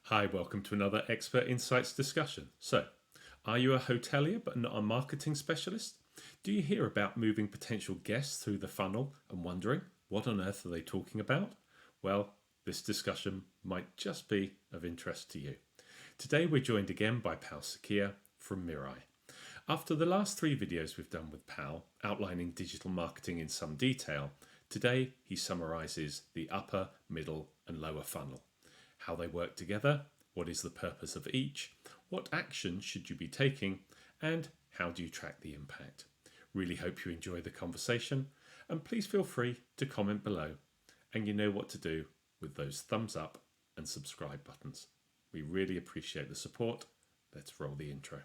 Hi, welcome to another Expert Insights discussion. So, are you a hotelier but not a marketing specialist? Do you hear about moving potential guests through the funnel and wondering what on earth are they talking about? Well, this discussion might just be of interest to you. Today we're joined again by Pal Sakia from Mirai. After the last three videos we've done with Pal outlining digital marketing in some detail, today he summarises the upper, middle, and lower funnel. How they work together, what is the purpose of each, what action should you be taking, and how do you track the impact. Really hope you enjoy the conversation, and please feel free to comment below. And you know what to do with those thumbs up and subscribe buttons. We really appreciate the support. Let's roll the intro.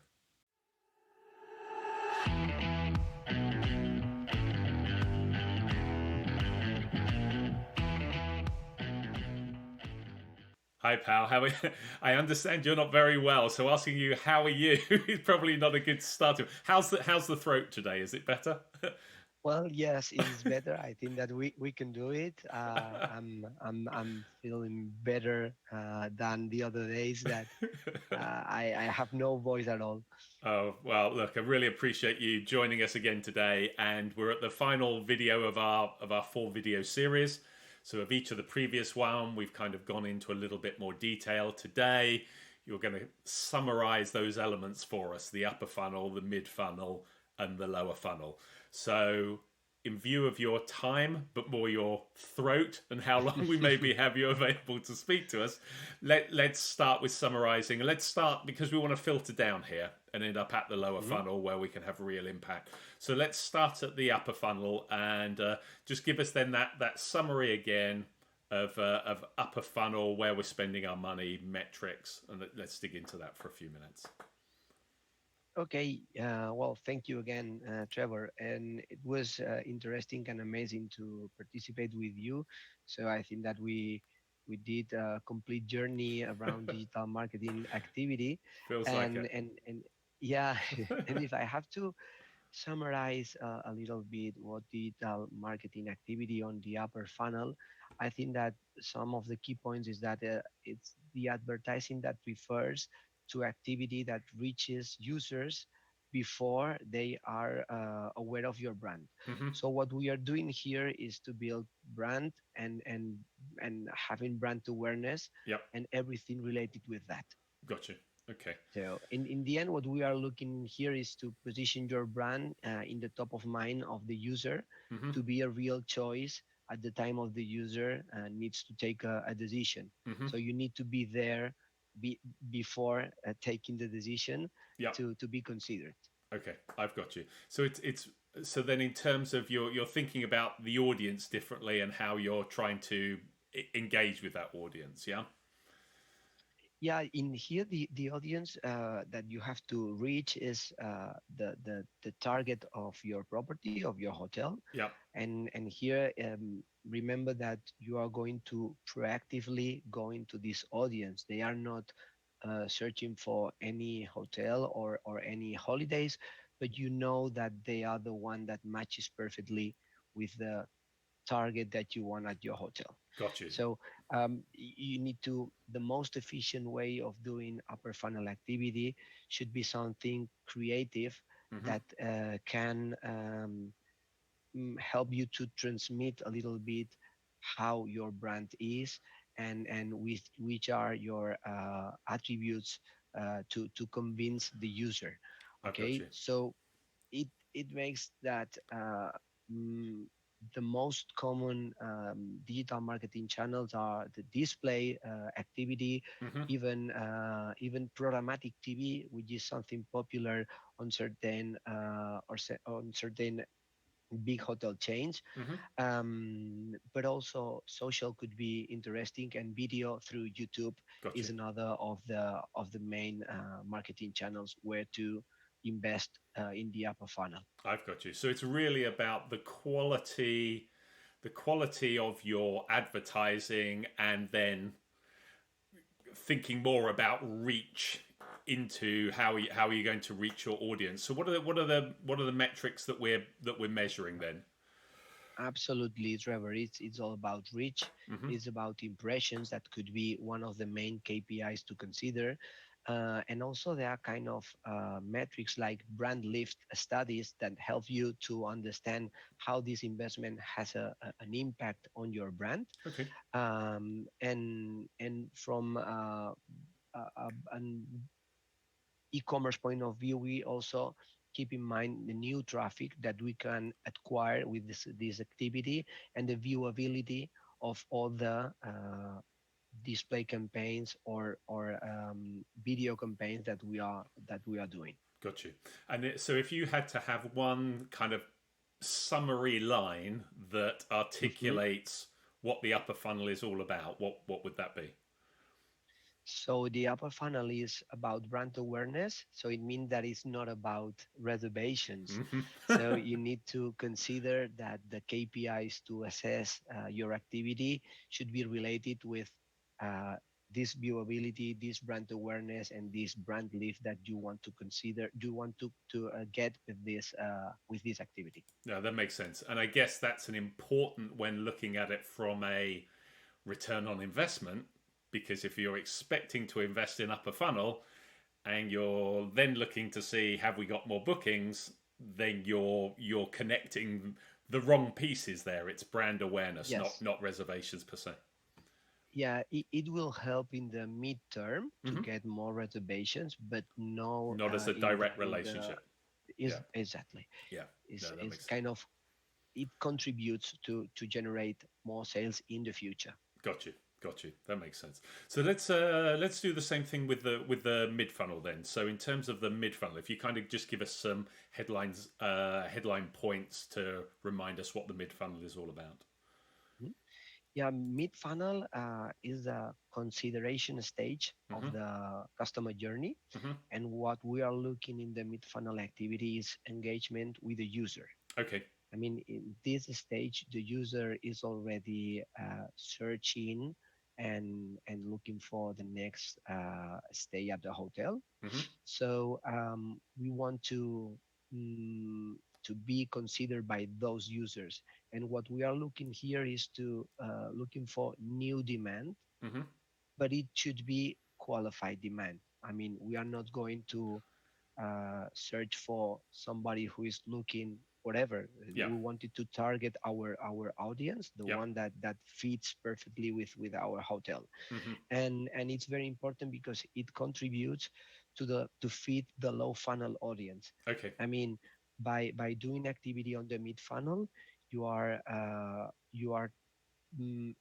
Hi, pal. How are you? I understand you're not very well, so asking you how are you is probably not a good start. How's the throat today? Is it better? Well, yes, it is better. I think that we can do it. I'm feeling better than the other days that I have no voice at all. Oh, well, look, I really appreciate you joining us again today, and we're at the final video of our four video series. So of each of the previous one, we've kind of gone into a little bit more detail. Today, you're going to summarize those elements for us: the upper funnel, the mid funnel, and the lower funnel. So in view of your time, but more your throat and how long we maybe have you available to speak to us, let's start with summarizing. Let's start because we want to filter down here and end up at the lower Mhm. funnel where we can have real impact. So let's start at the upper funnel and just give us then that summary again of upper funnel, where we're spending our money, metrics, and let's dig into that for a few minutes. Okay, well, thank you again, Trevor. And it was interesting and amazing to participate with you. So I think that we did a complete journey around digital marketing activity, Feels like and it. yeah, and if I have to summarize a little bit what digital marketing activity on the upper funnel, I think that some of the key points is that it's the advertising that refers to activity that reaches users before they are aware of your brand. Mm-hmm. So what we are doing here is to build brand and having brand awareness Yep. and everything related with that. Gotcha. Okay. So in the end, what we are looking here is to position your brand in the top of mind of the user Mm-hmm. to be a real choice at the time of the user needs to take a decision. Mm-hmm. So you need to be there be, before taking the decision Yep. to be considered. Okay, I've got you. So it's so then in terms of you're thinking about the audience differently and how you're trying to engage with that audience. Yeah. Yeah, in here the audience that you have to reach is the target of your property of your hotel, Yep. and here remember that you are going to proactively go into this audience. They are not searching for any hotel or any holidays, but you know that they are the one that matches perfectly with the target that you want at your hotel. Got you. So you need to, the most efficient way of doing upper funnel activity should be something creative Mm-hmm. that can help you to transmit a little bit how your brand is and with which are your attributes to convince the user. I've got Okay, you. so it makes that mm, the most common digital marketing channels are the display activity, Mm-hmm. even programmatic TV, which is something popular on certain on certain big hotel chains. Mm-hmm. But also social could be interesting, and video through YouTube Got you. is another of the main marketing channels where to invest in the upper funnel. I've got you. So it's really about the quality of your advertising, and then thinking more about reach into how are you going to reach your audience. So what are the metrics that we're measuring then? Absolutely, Trevor. It's all about reach. Hmm. It's about impressions. That could be one of the main KPIs to consider. And also, there are kind of metrics like brand lift studies that help you to understand how this investment has an impact on your brand. Okay, And from an e-commerce point of view, we also keep in mind the new traffic that we can acquire with this activity and the viewability of all the display campaigns or video campaigns that we are doing. got you. And so, if you had to have one kind of summary line that Mhm. articulates what the upper funnel is all about, what would that be? So the upper funnel is about brand awareness. So it means that it's not about reservations. Hmm. So you need to consider that the KPIs to assess your activity should be related with uh, this viewability, this brand awareness, and this brand lift that you want to consider, you want to get with this activity. No, that makes sense. And I guess that's an important when looking at it from a return on investment, because if you're expecting to invest in upper funnel and you're then looking to see have we got more bookings, then you're connecting the wrong pieces there. It's brand awareness, not Yes. not reservations per se. Yeah, it will help in the midterm to Hmm. get more reservations, but no Not as a in the direct in the relationship. is Yeah, exactly yeah. No, that is makes kind of it contributes to generate more sales in the future. got you. Got you. That makes sense. So let's do the same thing with the mid funnel then. So in terms of the mid funnel, if you kind of just give us some headline points to remind us what the mid funnel is all about. Mhm. Yeah, mid funnel is a consideration stage of Hmm. the customer journey, Hmm. and what we are looking in the mid funnel activity is engagement with the user. Okay. I mean, in this stage, the user is already searching and looking for the next stay at the hotel. Hmm. So we want mm, to be considered by those users. And what we are looking here is to looking for new demand, Hmm. but it should be qualified demand. I mean, we are not going to search for somebody who is looking whatever. Yeah. We wanted to target our audience, the Yeah. one that fits perfectly with our hotel, Hmm. and it's very important because it contributes to feed the low funnel audience. Okay. I mean, by doing activity on the mid funnel, you are mm,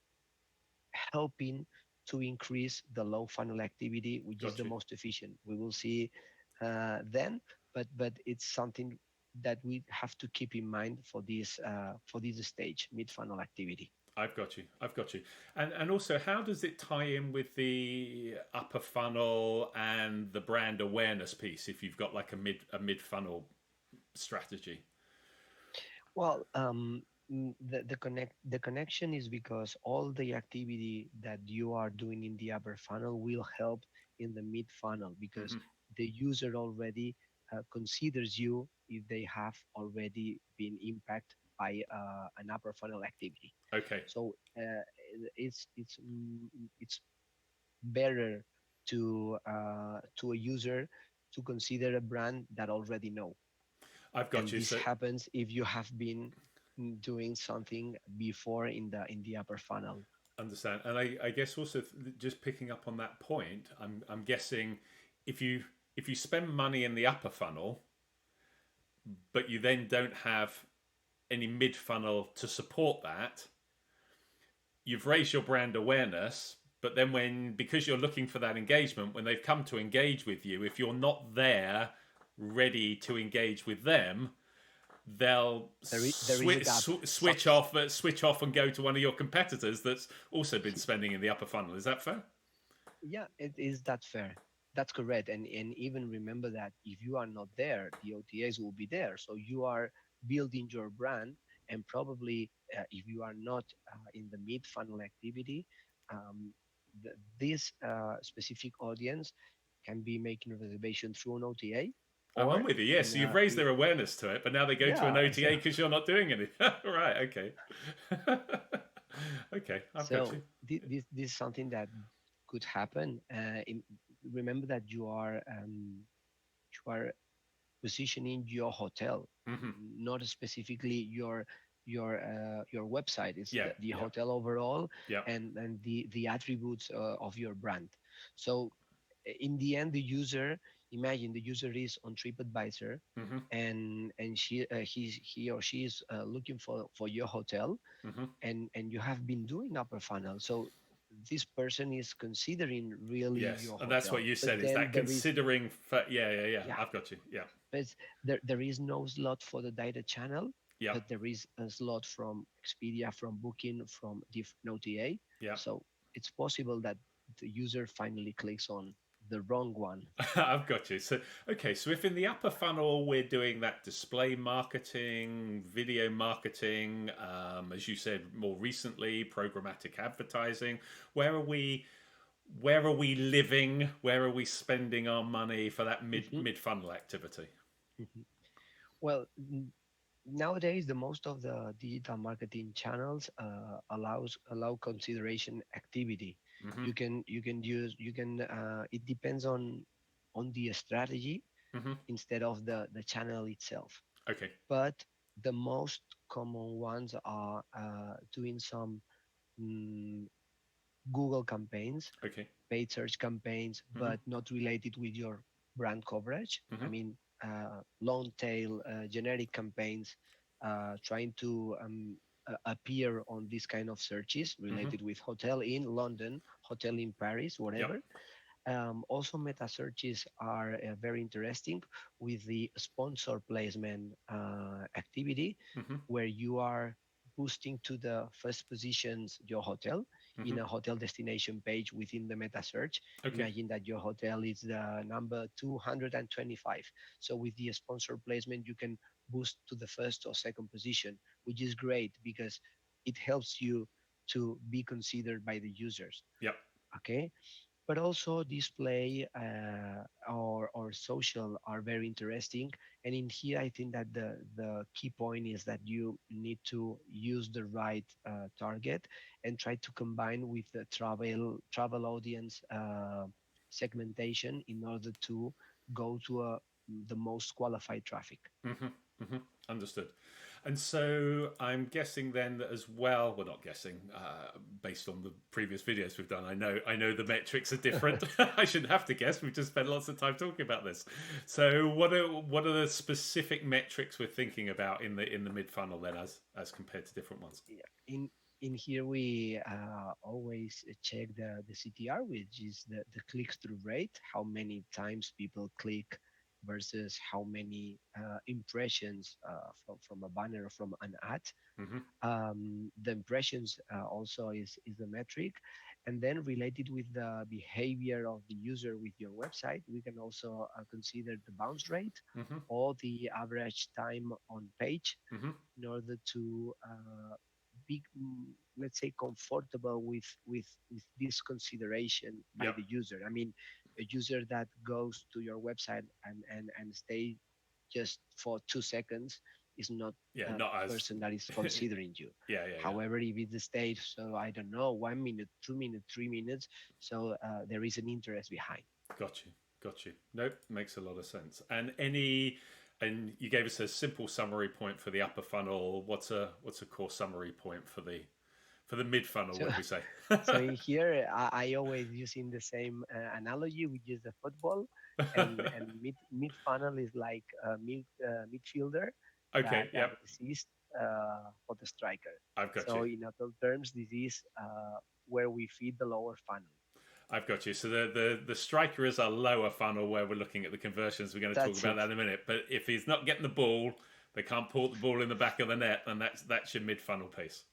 helping to increase the low funnel activity, which is Got the you. most efficient. We will see then, but it's something that we have to keep in mind for this stage, mid funnel activity. I've got you. I've got you. And also, how does it tie in with the upper funnel and the brand awareness piece? If you've got like a mid funnel strategy. Well, the connection is because all the activity that you are doing in the upper funnel will help in the mid funnel because Hmm. the user already considers you if they have already been impacted by an upper funnel activity. Okay. So it's better to a user to consider a brand that already know, I've got and you. this So happens if you have been doing something before in the upper funnel. understand. And I guess also just picking up on that point, I'm guessing if you if you spend money in the upper funnel, but you then don't have any mid funnel to support that, you've raised your brand awareness, but then when because you're looking for that engagement, when they've come to engage with you, if you're not there ready to engage with them, they'll There is a gap. So, switch off and go to one of your competitors that's also been spending in the upper funnel. Is that fair? yeah, it is that fair. That's correct. And even remember that if you are not there, the OTAs will be there. So you are building your brand, and probably if you are not in the mid funnel activity, um, this specific audience can be making a reservation through an OTA, Oh, I'm Or with you. Yeah, in so you've raised in their awareness to it, but now they go to an yeah, OTA because you're not doing anything. Right. Okay. Okay, I've got so you. this is something that could happen. Remember that you are positioning your hotel, Hmm. not specifically your website. It's Yeah. the Yeah. hotel overall, Yeah. and the attributes of your brand. So in the end, the user, imagine the user is on TripAdvisor, Hmm. and he or she is looking for your hotel, Hmm. and you have been doing upper funnel. So this person is considering really Yes, your and that's what hotel, you but said. Is then that there is, considering? For, yeah. Yeah. Yeah. yeah, I've got you. Yeah. but there is no slot for the data channel, Yeah. but there is a slot from Expedia, from Booking, from different OTA. Yeah. So it's possible that the user finally clicks on the wrong one. I've got you. So, okay, so if in the upper funnel we're doing that display marketing, video marketing, as you said more recently, programmatic advertising, where are we? Where are we living? Where are we spending our money for that Mhm, mid funnel activity? mhm. Well, nowadays the most of the digital marketing channels allow consideration activity. Hmm. You can it depends on the strategy Hmm. instead of the channel itself. Okay. But the most common ones are doing some mm, Google campaigns, Okay. paid search campaigns, Hmm. but not related with your brand coverage. I Hmm. mean, long tail, generic campaigns, trying to appear on these kind of searches Hmm. related with hotel in London, hotel in Paris, Yep. whatever. Also, meta searches are very interesting with the sponsor placement activity, Hmm. where you are boosting to the first positions your hotel Hmm. in a hotel destination page within the meta search. Okay. Imagine that your hotel is the number 225. So with the sponsor placement, you can boost to the first or second position, which is great because it helps you to be considered by the users. Yep. Okay, but also display or social are very interesting. And in here, I think that the key point is that you need to use the right target and try to combine with the travel audience segmentation in order to go to the most qualified traffic. Hmm. Hmm. Understood. And so I'm guessing then that as well. Well, not guessing. Based on the previous videos we've done, I know the metrics are different. I shouldn't have to guess. We've just spent lots of time talking about this. So what are the specific metrics we're thinking about in the mid funnel then, as compared to different ones? Yeah. In here we always check the CTR, which is the click-through rate, how many times people click versus how many impressions from a banner or from an ad. Hmm. The impressions also is the metric, and then related with the behavior of the user with your website, we can also consider the bounce rate Hmm. or the average time on page Hmm. in order to be, let's say, comfortable with this consideration by Yep. the user. I mean, a user that goes to your website and stay just for 2 seconds is not Yeah. a Not as. person that is Yeah. considering you. Yeah. Yeah. However, if it's a stage, so I don't know, 1 minute, 2 minutes, 3 minutes, so there is an interest behind. Got you. Got you. Nope, makes a lot of sense. And you gave us a simple summary point for the upper funnel. What's a core summary point for the mid funnel? So Would we say? So in here, I always using the same analogy, which is the football, and mid funnel is like a midfielder Okay. that Yep. assists for the striker. I've got you. So in other terms, this is where we feed the lower funnel. I've got you. So the striker is our lower funnel where we're looking at the conversions. We're going to talk That's about it. that in a minute. But if he's not getting the ball, they can't pull the ball in the back of the net, and that's your mid funnel piece.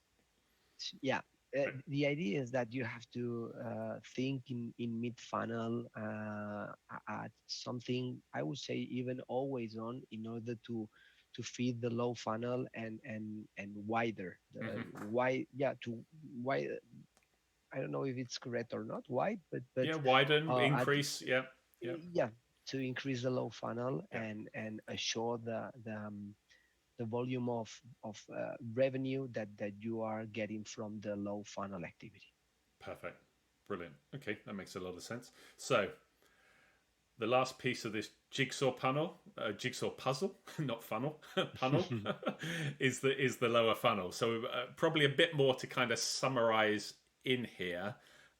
Yeah. Right. The idea is that you have to think in mid funnel at something, I would say, even always on, in order to feed the low funnel and wider the Hmm. wide, yeah, to wide. I don't know if it's correct or not wide, but Yeah. Widen, at increase. Yep. Yep. yeah, to increase the low funnel Yeah. and assure the volume of revenue that you are getting from the low funnel activity. Perfect. Brilliant. Okay, that makes a lot of sense. So the last piece of this jigsaw puzzle, not funnel, funnel, is the lower funnel. So probably a bit more to kind of summarize in here,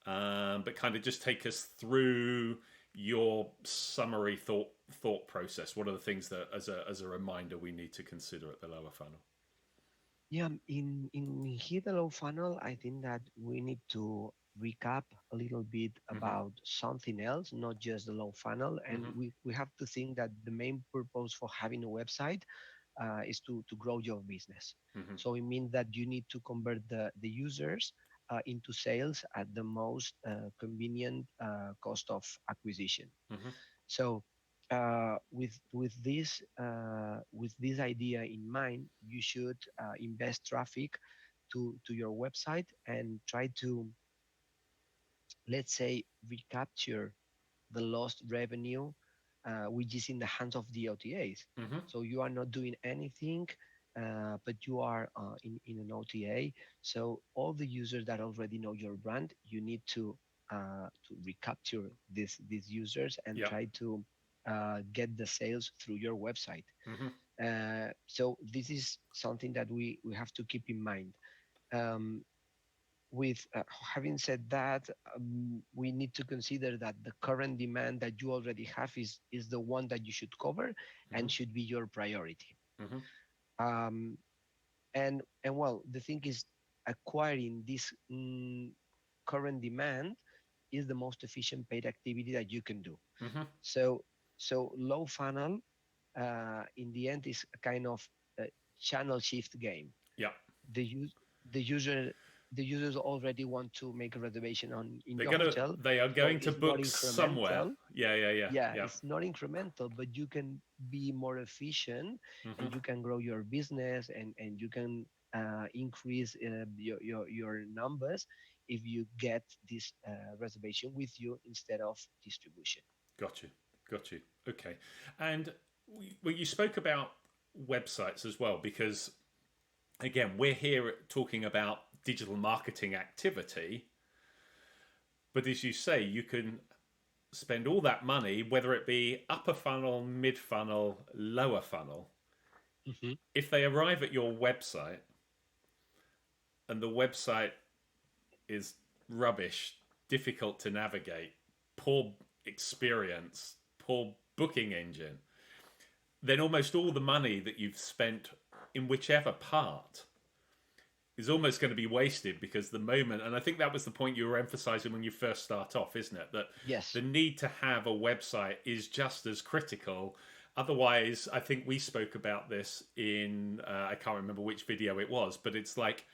but kind of just take us through your summary thought process. What are the things that, as a reminder, we need to consider at the lower funnel? Yeah, in here the low funnel, I think that we need to recap a little bit Mm-hmm. about something else, not just the low funnel. And Mm-hmm. we have to think that the main purpose for having a website is to grow your business. Mm-hmm. So it means that you need to convert the users into sales at the most convenient cost of acquisition. Mm-hmm. So with this idea in mind, you should invest traffic to your website and try to, let's say, recapture the lost revenue, which is in the hands of the OTAs. Mm-hmm. So you are not doing anything, but you are in an OTA. So all the users that already know your brand, you need to recapture these users and Yeah. try to get the sales through your website. Mm-hmm. So this is something that we have to keep in mind. Um, with having said that, we need to consider that the current demand that you already have is the one that you should cover Mm-hmm. and should be your priority. Mm-hmm. um, and well, the thing is, acquiring this current demand is the most efficient paid activity that you can do. Mm-hmm. So low funnel in the end is a kind of a channel shift game. Yeah. the use the user the users already want to make a reservation on in They're your gonna. hotel, They are so going to it's not book somewhere. incremental. Yeah. Yeah. Yeah. Yeah, Yeah. it's not incremental, but you can be more efficient Mm-hmm. and you can grow your business and you can increase your numbers if you get this reservation with you instead of distribution. Got you. Got you. Okay. And well, you spoke about websites as well, because again, we're here talking about digital marketing activity, but as you say, you can spend all that money, whether it be upper funnel, mid funnel, lower funnel. Hmm. If they arrive at your website and the website is rubbish, difficult to navigate, poor experience, poor booking engine, then almost all the money that you've spent in whichever part is almost going to be wasted, because the moment, and I think that was the point you were emphasizing when you first start off, isn't it? That Yes. the need to have a website is just as critical. Otherwise, I think we spoke about this in I can't remember which video it was, but it's like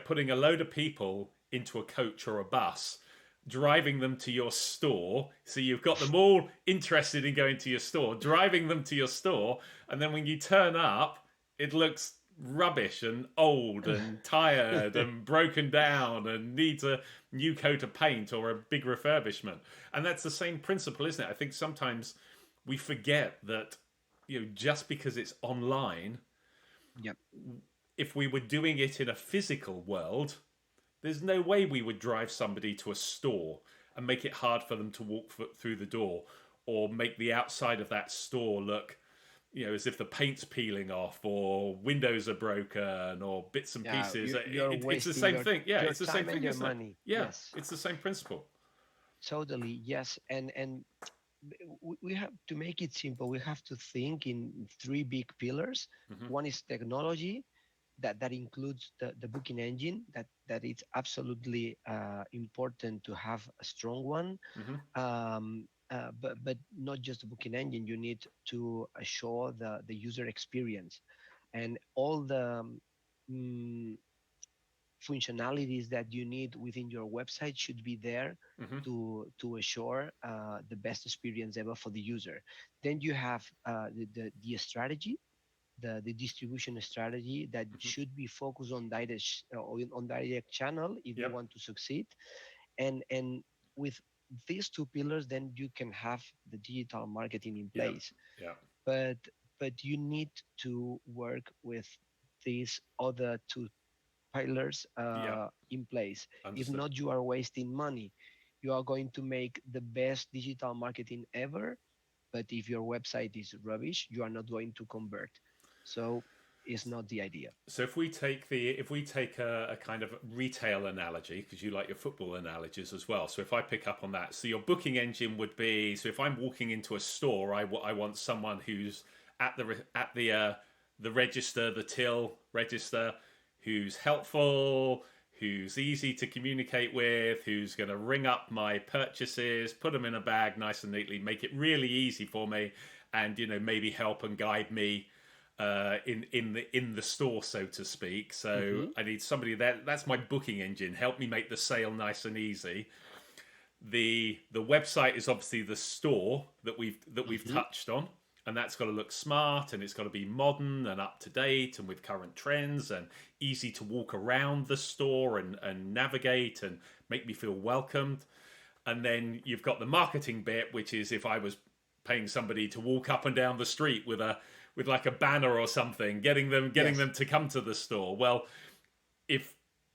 putting a load of people into a coach or a bus, driving them to your store. So you've got them all interested in going to your store, driving them to your store, and then when you turn up, it looks rubbish and old and tired and broken down and needs a new coat of paint or a big refurbishment. And that's the same principle, isn't it? I think sometimes we forget that, just because it's online, Yep. if we were doing it in a physical world, there's no way we would drive somebody to a store and make it hard for them to walk through the door, or make the outside of that store look, as if the paint's peeling off or windows are broken or bits and Yeah, pieces. you're It's the wasting same thing. Yeah, your it's the same time and thing, your isn't it? money. Yeah, Yes, it's the same principle. totally. Yes, and we have to make it simple. We have to think in three big pillars. Hmm. One is technology, that includes the booking engine. That it's absolutely important to have a strong one. Hmm. But not just the booking engine. You need to assure the user experience and all the mm, functionalities that you need within your website should be there Hmm. to assure the best experience ever for the user. Then you have the strategy, the distribution strategy that Hmm. should be focused on direct channel if you Yep. want to succeed, and with these two pillars, then you can have the digital marketing in Yeah. place. Yeah. But you need to work with these other two pillars Yeah. in place. If Understood. not, you are wasting money. You are going to make the best digital marketing ever, but if your website is rubbish, you are not going to convert. So it's not the idea. So if we take a kind of retail analogy, because you like your football analogies as well. So if I pick up on that, so your booking engine would be, so if I'm walking into a store, I want someone who's at the register, the till register, who's helpful, who's easy to communicate with, who's going to ring up my purchases, put them in a bag nice and neatly, make it really easy for me, and maybe help and guide me in the store, so to speak. So Hmm. I need somebody that's my booking engine. Help me make the sale nice and easy. The website is obviously the store that we've Hmm. touched on, and that's got to look smart, and it's got to be modern and up to date and with current trends and easy to walk around the store and navigate and make me feel welcomed. And then you've got the marketing bit, which is if I was paying somebody to walk up and down the street with like a banner or something, getting Yes. them to come to the store. Well, if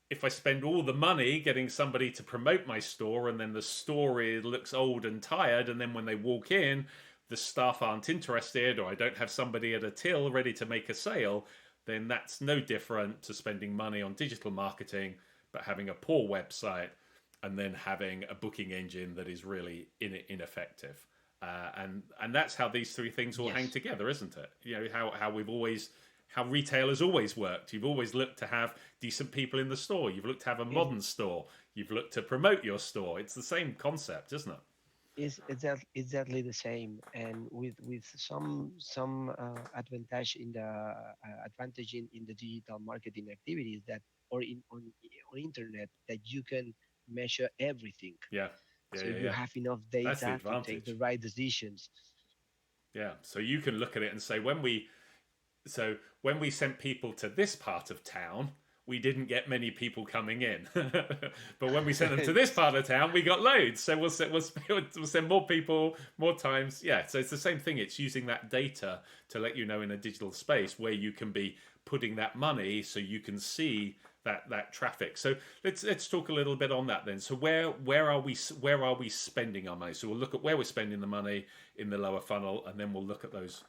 if I spend all the money getting somebody to promote my store, and then the store looks old and tired, and then when they walk in, the staff aren't interested, or I don't have somebody at a till ready to make a sale, then that's no different to spending money on digital marketing, but having a poor website and then having a booking engine that is really ineffective. And that's how these three things all hang Yes. together, isn't it? How retail has always worked. You've always looked to have decent people in the store. You've looked to have a It modern store. You've looked to promote your store. It's the same concept, isn't it? is exactly the same, and with some advantage in the digital marketing activities that, or on internet, that you can measure everything. Yeah, yeah, So yeah, you yeah. have enough That's the data to take the advantage. right decisions. Yeah. So you can look at it and say, when we sent people to this part of town, we didn't get many people coming in. But when we sent them to this part of town, we got loads. So we'll send more people more times. Yeah. So it's the same thing. It's using that data to let you know in a digital space where you can be putting that money, so you can see that traffic. So let's talk a little bit on that then. So where are we spending our money? So we'll look at where we're spending the money in the lower funnel, and then we'll look at those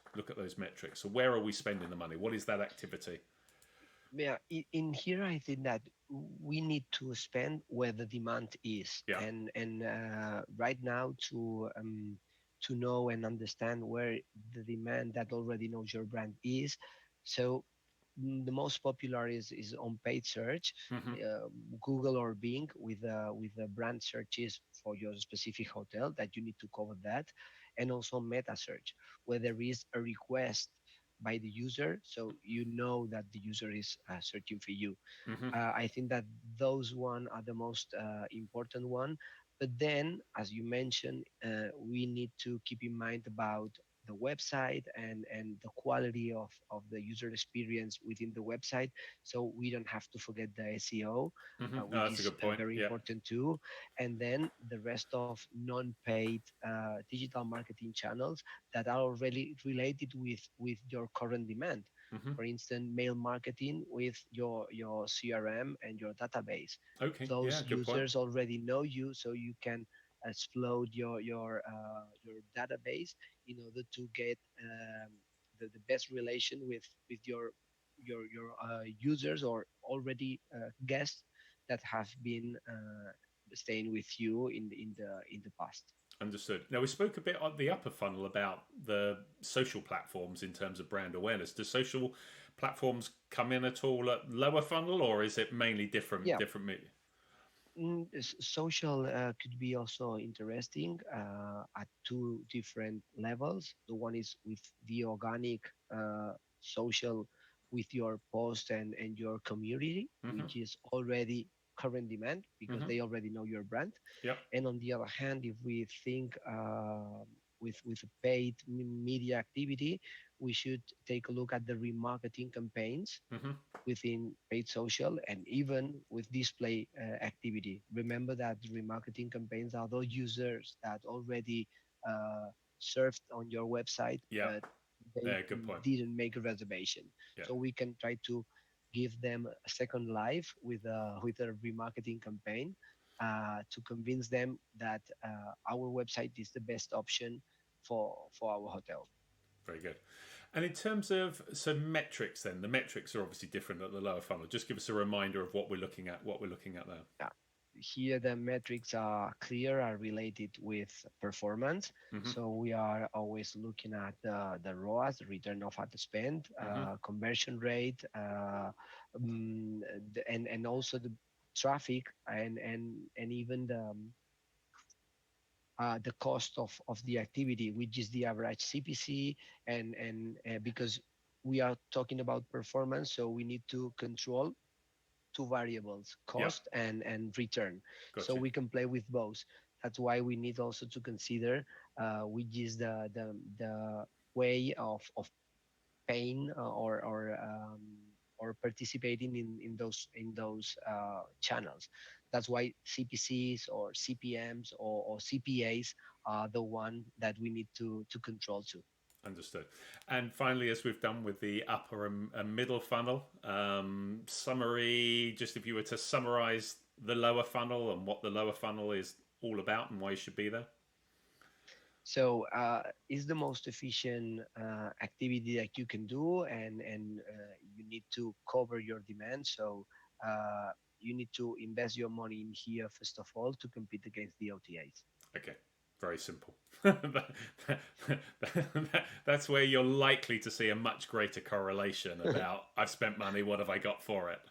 metrics. So where are we spending the money? What is that activity? Yeah, in here I think that we need to spend where the demand is, Yeah. and right now to know and understand where the demand that already knows your brand is. So the most popular is on paid search, Hmm. uh, Google or Bing, with the brand searches for your specific hotel that you need to cover that, and also meta search where there is a request by the user, so you know that the user is searching for you. Hmm. I think that those one are the most important one. But then, as you mentioned, we need to keep in mind about the website and the quality of the user experience within the website. So we don't have to forget the SEO, Hmm. Oh, which that's a is good point. very Yeah. important too. And then the rest of non-paid digital marketing channels that are already related with your current demand. Hmm. For instance, mail marketing with your CRM and your database. Okay. Yeah. Those Good point. users already know you, so you can explode your database in order to get the best relation with your users or already guests that have been staying with you in the past. Understood. Now we spoke a bit on the upper funnel about the social platforms in terms of brand awareness. Do social platforms come in at all at lower funnel, or is it mainly different Yeah. different media? Social could be also interesting at two different levels. The one is with the organic social with your post and your community, Hmm. which is already current demand because Hmm. they already know your brand. Yep. And on the other hand, if we think with paid media activity, we should take a look at the remarketing campaigns Hmm. within paid social and even with display activity. Remember that remarketing campaigns are those users that already uh, surfed on your website, Yeah, but they yeah, good point. didn't make a reservation. Yeah, So we can try to give them a second life with a remarketing campaign to convince them that our website is the best option for our hotel. very good. And in terms of metrics, then the metrics are obviously different at the lower funnel. Just give us a reminder of what we're looking at. What we're looking at there. Yeah. Here the metrics are clear, are related with performance. Hmm. So we are always looking at the ROAS, the return of ad spend, Hmm. conversion rate, and also the traffic and even the cost of the activity, which is the average CPC, and because we are talking about performance, so we need to control two variables, Yeah, cost and return. got So you. we can play with both. That's why we need also to consider which is the way of paying or participating in those channels. That's why CPCs or CPMs or CPAs are the one that we need to control to. Understood. And finally, as we've done with the upper and middle funnel, summary, just if you were to summarize the lower funnel and what the lower funnel is all about and why you should be there. So it's the most efficient activity that you can do, and you need to cover your demand. So you need to invest your money in here first of all to compete against the OTAs. Okay, very simple. That's where you're likely to see a much greater correlation about I've spent money, what have I got for it?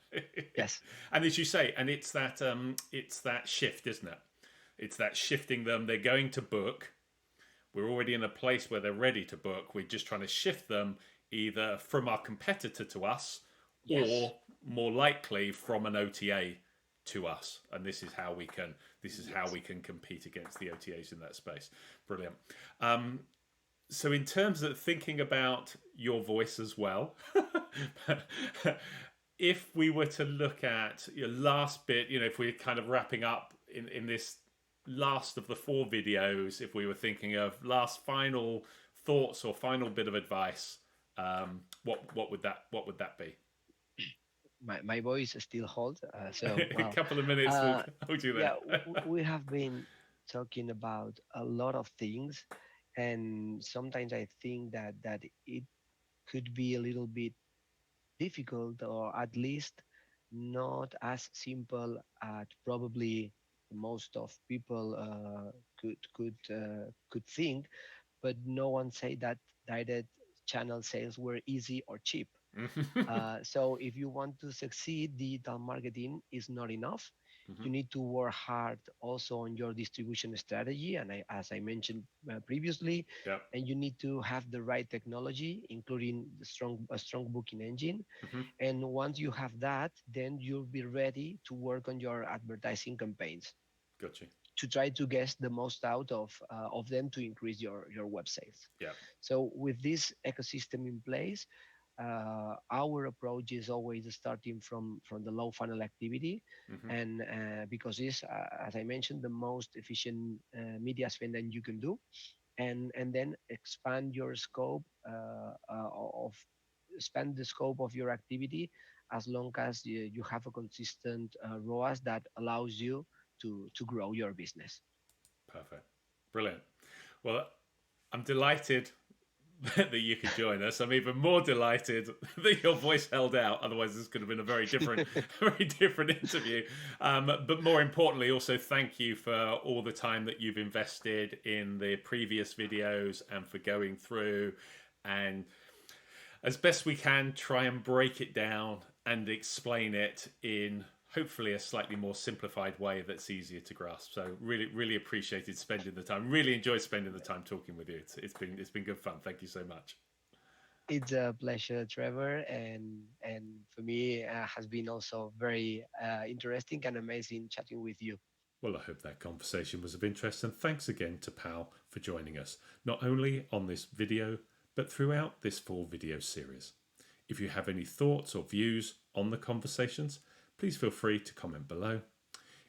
Yes, And as you say, and it's that shift, isn't it? It's that shifting them. They're going to book. We're already in a place where they're ready to book. We're just trying to shift them either from our competitor to us yes, or more likely from an OTA to us. And this is how yes. we can compete against the OTAs in that space. Brilliant. So in terms of thinking about your voice as well, if we were to look at your last bit, if we're kind of wrapping up in this last of the four videos, if we were thinking of last final thoughts or final bit of advice, what would that be? My voice still holds. So A well, couple of minutes will uh, hold you yeah, there. we have been talking about a lot of things, and sometimes I think that it could be a little bit difficult, or at least not as simple as probably most of people could think. But no one say that direct channel sales were easy or cheap. So if you want to succeed, digital marketing is not enough. Mhm. You need to work hard also on your distribution strategy, and as I mentioned previously, Yep. and you need to have the right technology, including a strong booking engine. Mhm. And once you have that, then you'll be ready to work on your advertising campaigns Got you. to try to get the most out of them to increase your web sales. Yep. So with this ecosystem in place, our approach is always starting from the low funnel activity, Mhm. and because it's as I mentioned the most efficient media spend that you can do, and then expand your scope of expand the scope of your activity as long as you have a consistent ROAS that allows you to grow your business. Perfect. Brilliant. Well, I'm delighted that you could join us. I'm even more delighted that your voice held out. Otherwise, this could have been a very different, very different interview. But more importantly, also thank you for all the time that you've invested in the previous videos and for going through and as best we can try and break it down and explain it in hopefully a slightly more simplified way that's easier to grasp. So really, really appreciated spending the time. Really enjoyed spending the time talking with you. It's been good fun. Thank you so much. It's a pleasure, Trevor, and for me has been also very interesting and amazing chatting with you. Well, I hope that conversation was of interest, and thanks again to Pal for joining us, not only on this video, but throughout this full video series. If you have any thoughts or views on the conversations, please feel free to comment below.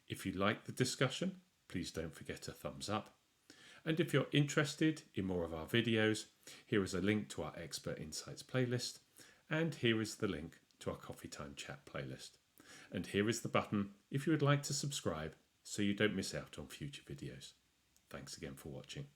If you like the discussion, please don't forget a thumbs up. And if you're interested in more of our videos, here is a link to our Expert Insights playlist, and here is the link to our Coffee Time Chat playlist. And here is the button if you would like to subscribe so you don't miss out on future videos. Thanks again for watching.